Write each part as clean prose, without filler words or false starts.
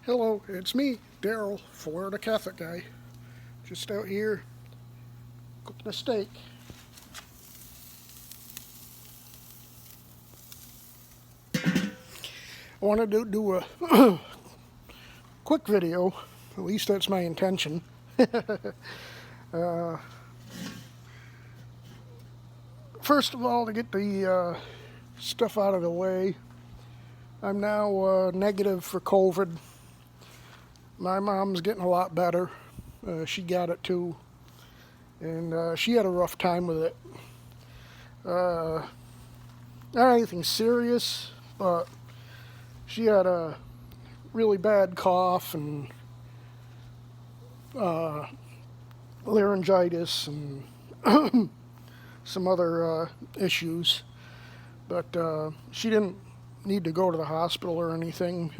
Hello, it's me, Daryl, Florida Catholic guy. Just out here cooking a steak. I wanted to do a quick video, at least that's my intention. uh, First of all, to get the stuff out of the way, I'm now negative for COVID. My mom's getting a lot better. She got it too, and she had a rough time with it. Not anything serious, but she had a really bad cough and laryngitis and some other issues. But she didn't need to go to the hospital or anything.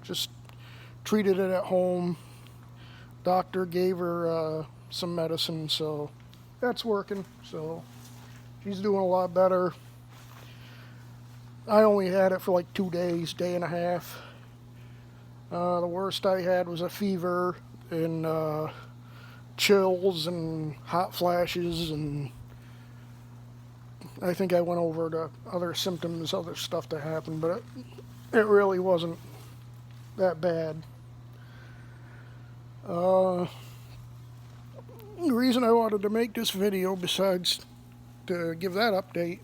Just treated it at home. Doctor gave her some medicine, so that's working. So she's doing a lot better. I only had it for like 2 days, day and a half. The worst I had was a fever and chills and hot flashes, and I think I went over to other symptoms, other stuff that happened, but it really wasn't that bad. The reason I wanted to make this video, besides to give that update,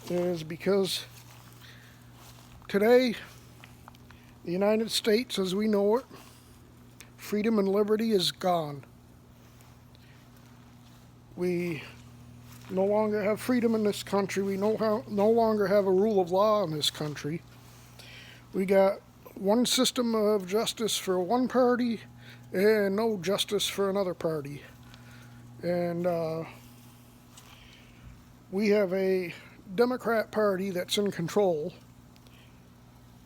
is because today, the United States as we know it, freedom and liberty is gone. We no longer have freedom in this country. We no longer have a rule of law in this country. We got one system of justice for one party and no justice for another party. And we have a Democrat Party that's in control,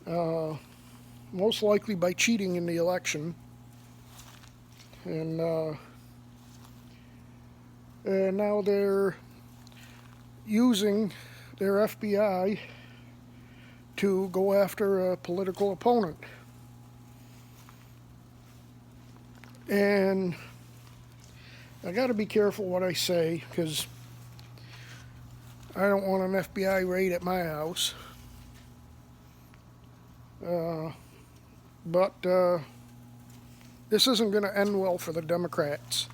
most likely by cheating in the election. And now they're using their FBI to go after a political opponent. And I got to be careful what I say, because I don't want an FBI raid at my house. But this isn't going to end well for the Democrats.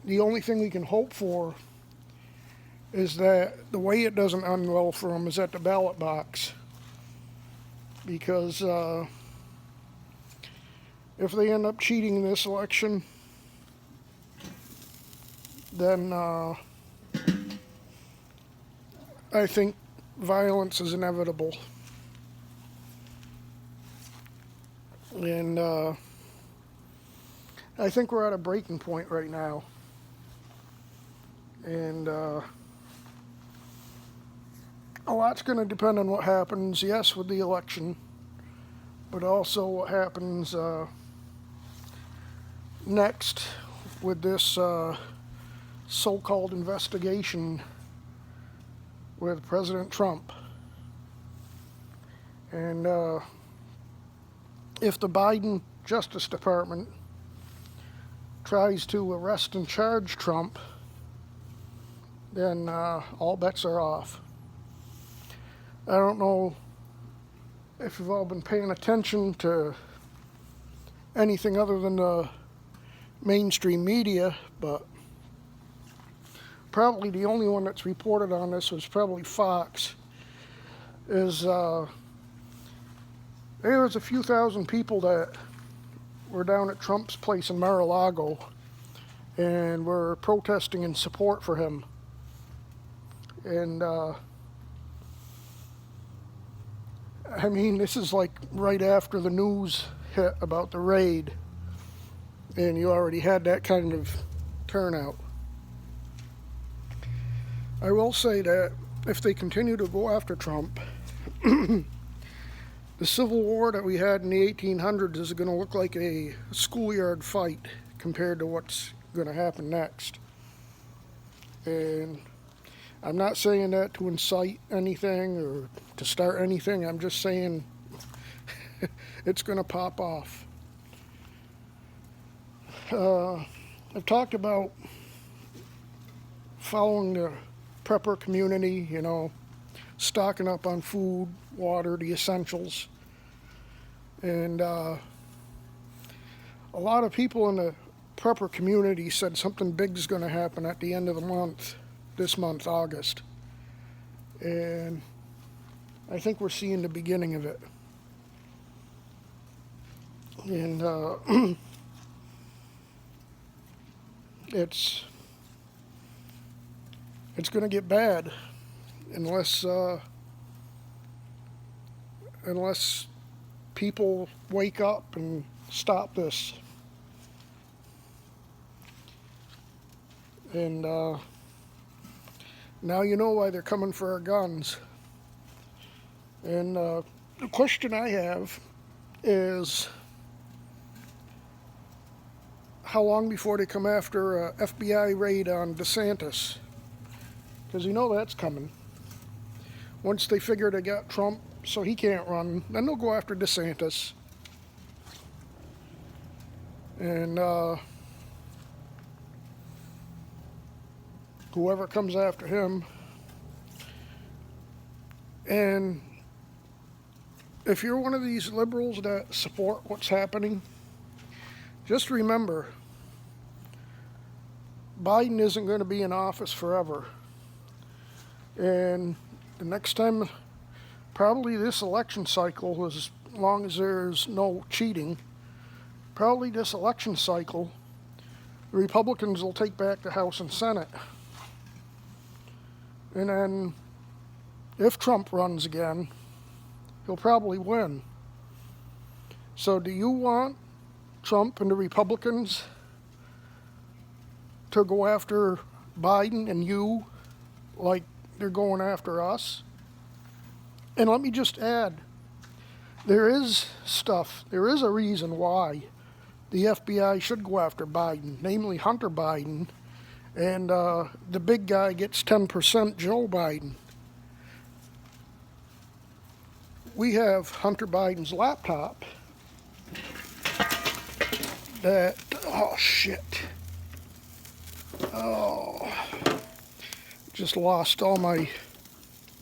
The only thing we can hope for is that the way it doesn't end well for them is at the ballot box. Because if they end up cheating in this election, then I think violence is inevitable. And I think we're at a breaking point right now. And a lot's going to depend on what happens, yes, with the election, but also what happens next with this so-called investigation with President Trump. And if the Biden Justice Department tries to arrest and charge Trump, then all bets are off. I don't know if you've all been paying attention to anything other than the mainstream media, but probably the only one that's reported on this was probably Fox. There was a few thousand people that were down at Trump's place in Mar-a-Lago and were protesting in support for him. And I mean, this is like right after the news hit about the raid, and you already had that kind of turnout. I will say that if they continue to go after Trump, the Civil War that we had in the 1800s is going to look like a schoolyard fight compared to what's going to happen next. And I'm not saying that to incite anything or to start anything. I'm just saying it's going to pop off. I've talked about following the prepper community, stocking up on food, water, the essentials. And a lot of people in the prepper community said something big is going to happen at the end of the month, this month, August. And I think we're seeing the beginning of it. And it's going to get bad unless people wake up and stop this. And now you know why they're coming for our guns. And the question I have is, how long before they come after a FBI raid on DeSantis? Because that's coming. Once they figure they got Trump so he can't run, then they'll go after DeSantis. And whoever comes after him. And if you're one of these liberals that support what's happening, just remember, Biden isn't going to be in office forever. And the next time, probably this election cycle, as long as there's no cheating, probably this election cycle, the Republicans will take back the House and Senate. And then, if Trump runs again, he'll probably win. So do you want Trump and the Republicans to go after Biden and you like they're going after us? And let me just add, there is a reason why the FBI should go after Biden, namely Hunter Biden, and the big guy gets 10%, Joe Biden. We have Hunter Biden's laptop that, just lost all my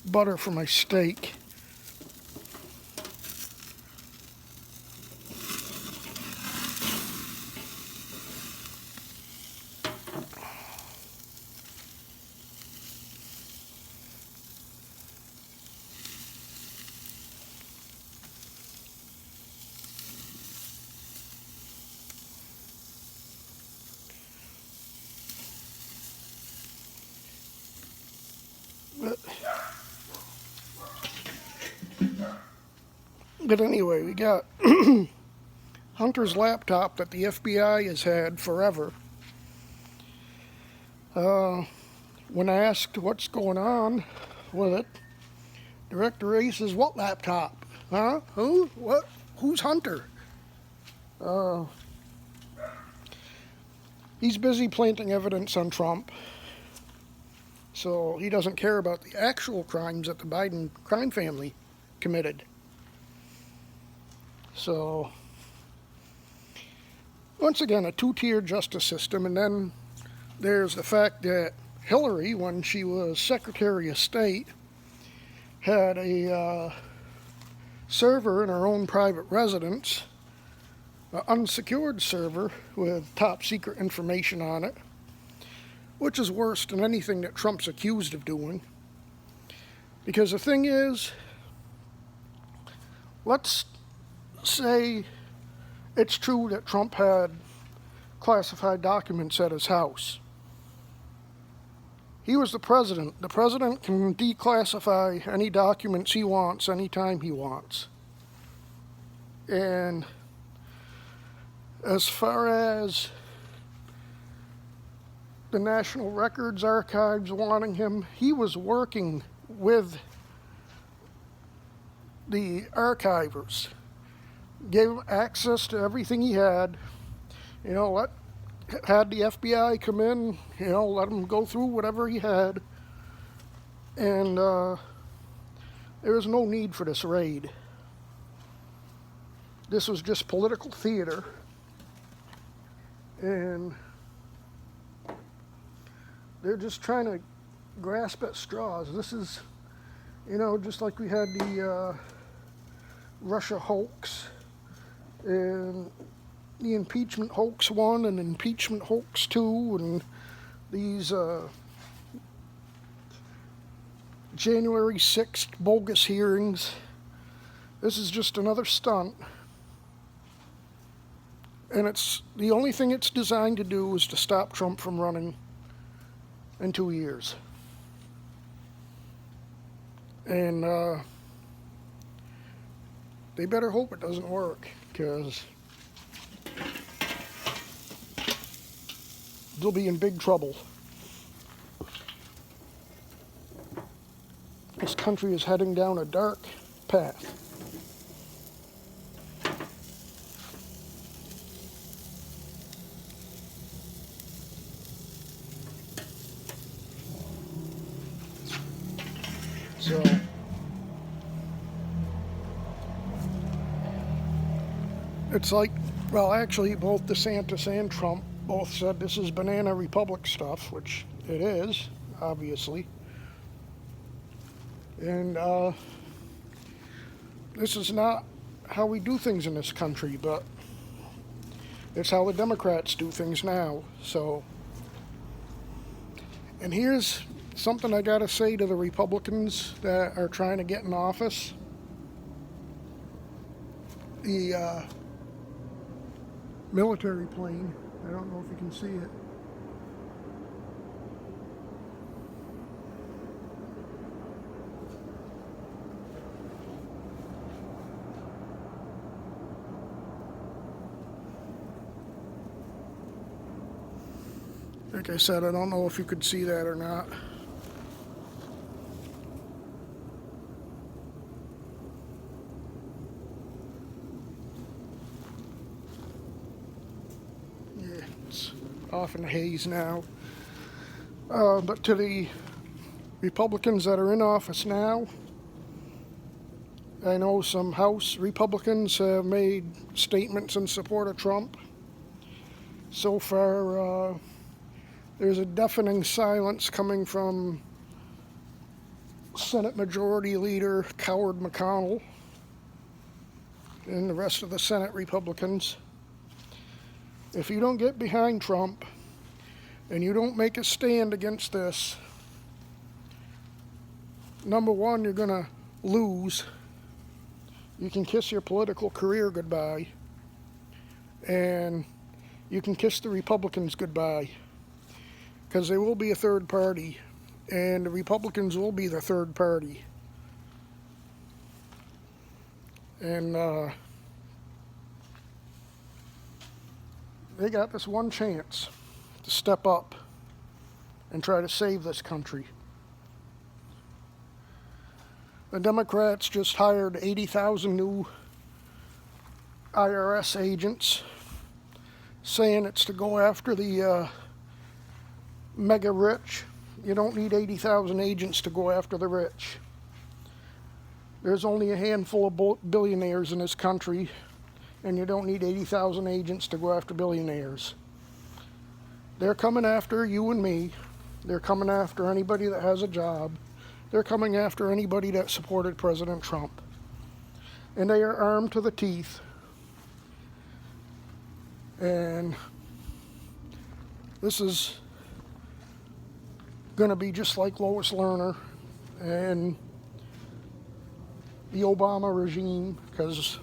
butter for my steak. But anyway, we got Hunter's laptop that the FBI has had forever. When asked what's going on with it, Director Ray says, "What laptop? Huh? Who? What? Who's Hunter?" He's busy planting evidence on Trump, so he doesn't care about the actual crimes that the Biden crime family committed. So, once again, a two-tier justice system. And then there's the fact that Hillary, when she was Secretary of State, had a server in her own private residence, an unsecured server with top secret information on it, which is worse than anything that Trump's accused of doing. Because the thing is, let's say it's true that Trump had classified documents at his house. He was the president. The president can declassify any documents he wants anytime he wants. And as far as the National Records Archives wanting him, he was working with the archivers. Gave him access to everything he had, had the FBI come in, let him go through whatever he had, and there was no need for this raid. this was just political theater, and they're just trying to grasp at straws. This is, just like we had the Russia hoax, and the impeachment hoax 1 and impeachment hoax 2, and these January 6th bogus hearings. This is just another stunt. And the only thing it's designed to do is to stop Trump from running in 2 years. And they better hope it doesn't work, because they'll be in big trouble. This country is heading down a dark path. So, it's like, well, actually, both DeSantis and Trump both said this is Banana Republic stuff, which it is, obviously. And this is not how we do things in this country, but it's how the Democrats do things now. So, and here's something I gotta say to the Republicans that are trying to get in office. The military plane, I don't know if you can see it. Like I said, I don't know if you could see that or not. Yeah, it's off in the haze now. But to the Republicans that are in office now, I know some House Republicans have made statements in support of Trump. So far, there's a deafening silence coming from Senate Majority Leader Howard McConnell and the rest of the Senate Republicans. If you don't get behind Trump and you don't make a stand against this, number one, you're going to lose. You can kiss your political career goodbye, and you can kiss the Republicans goodbye, because they will be a third party, and the Republicans will be the third party. And they got this one chance to step up and try to save this country. The Democrats just hired 80,000 new IRS agents, saying it's to go after the mega rich. You don't need 80,000 agents to go after the rich. There's only a handful of billionaires in this country, and you don't need 80,000 agents to go after billionaires. They're coming after you and me. They're coming after anybody that has a job. They're coming after anybody that supported President Trump. And they are armed to the teeth. And this is going to be just like Lois Lerner and the Obama regime, because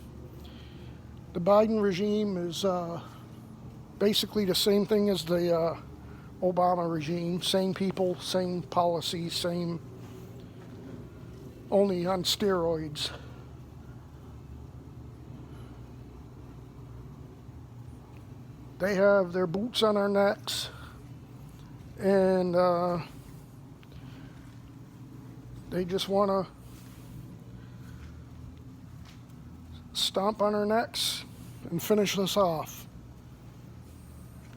the Biden regime is basically the same thing as the Obama regime. Same people, same policies, same, only on steroids. They have their boots on our necks, and they just want to stomp on our necks and finish this off.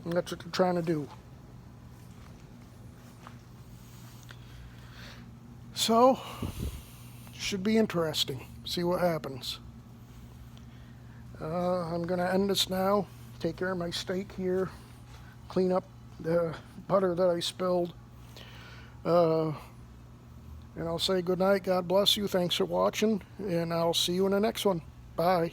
And that's what they're trying to do. So, should be interesting. See what happens. I'm going to end this now. Take care of my steak here. Clean up the butter that I spilled. And I'll say good night. God bless you. Thanks for watching. And I'll see you in the next one. Bye.